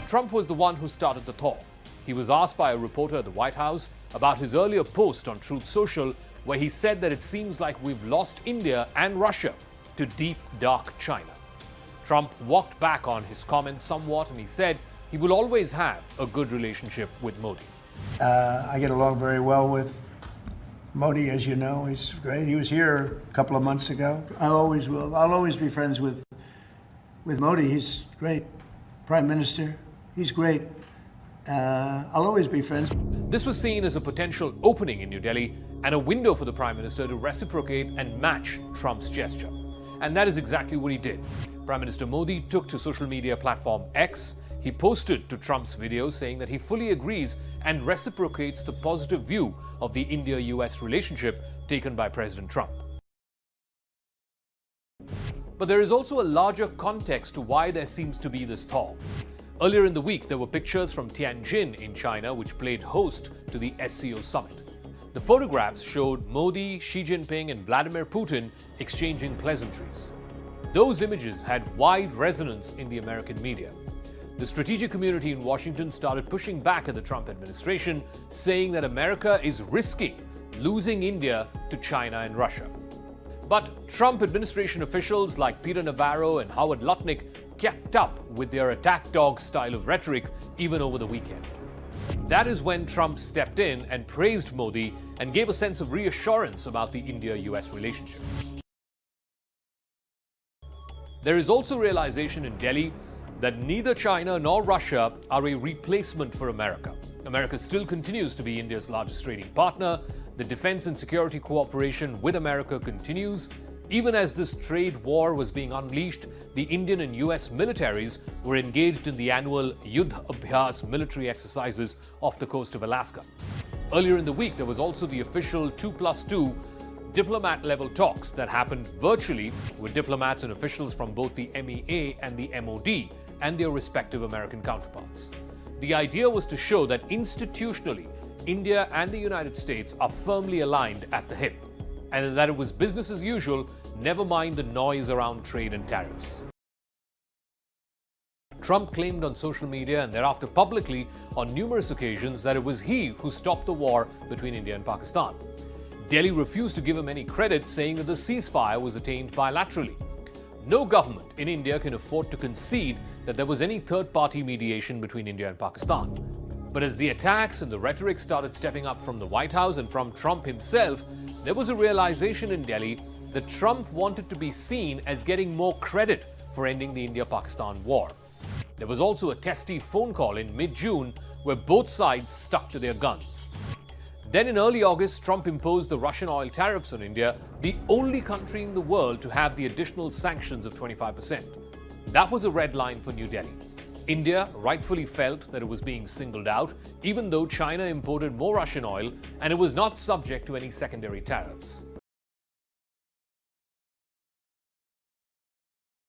Trump was the one who started the thaw. He was asked by a reporter at the White House about his earlier post on Truth Social, where he said that it seems like we've lost India and Russia to deep, dark China. Trump walked back on his comments somewhat, and he said he will always have a good relationship with Modi. I get along very well with Modi, as you know. He's great. He was here a couple of months ago. I always will. I'll always be friends with Modi. He's great. Prime Minister. He's great. I'll always be friends. This was seen as a potential opening in New Delhi and a window for the Prime Minister to reciprocate and match Trump's gesture. And that is exactly what he did. Prime Minister Modi took to social media platform X. He posted to Trump's video saying that he fully agrees and reciprocates the positive view of the India-US relationship taken by President Trump. But there is also a larger context to why there seems to be this thaw. Earlier in the week, there were pictures from Tianjin in China which played host to the SCO summit. The photographs showed Modi, Xi Jinping and Vladimir Putin exchanging pleasantries. Those images had wide resonance in the American media. The strategic community in Washington started pushing back at the Trump administration, saying that America is risking losing India to China and Russia. But Trump administration officials like Peter Navarro and Howard Lutnick kept up with their attack dog style of rhetoric even over the weekend. That is when Trump stepped in and praised Modi and gave a sense of reassurance about the India-US relationship. There is also realization in Delhi that neither China nor Russia are a replacement for America. America still continues to be India's largest trading partner. The defense and security cooperation with America continues. Even as this trade war was being unleashed, the Indian and US militaries were engaged in the annual Yuddh Abhyas military exercises off the coast of Alaska. Earlier in the week, there was also the official 2+2 diplomat-level talks that happened virtually with diplomats and officials from both the MEA and the MOD and their respective American counterparts. The idea was to show that institutionally, India and the United States are firmly aligned at the hip, and that it was business as usual, never mind the noise around trade and tariffs. Trump claimed on social media and thereafter publicly on numerous occasions that it was he who stopped the war between India and Pakistan. Delhi refused to give him any credit, saying that the ceasefire was attained bilaterally. No government in India can afford to concede that there was any third-party mediation between India and Pakistan. But as the attacks and the rhetoric started stepping up from the White House and from Trump himself, there was a realization in Delhi that Trump wanted to be seen as getting more credit for ending the India-Pakistan war. There was also a testy phone call in mid-June where both sides stuck to their guns. Then in early August, Trump imposed the Russian oil tariffs on India, the only country in the world to have the additional sanctions of 25%. That was a red line for New Delhi. India rightfully felt that it was being singled out, even though China imported more Russian oil and it was not subject to any secondary tariffs.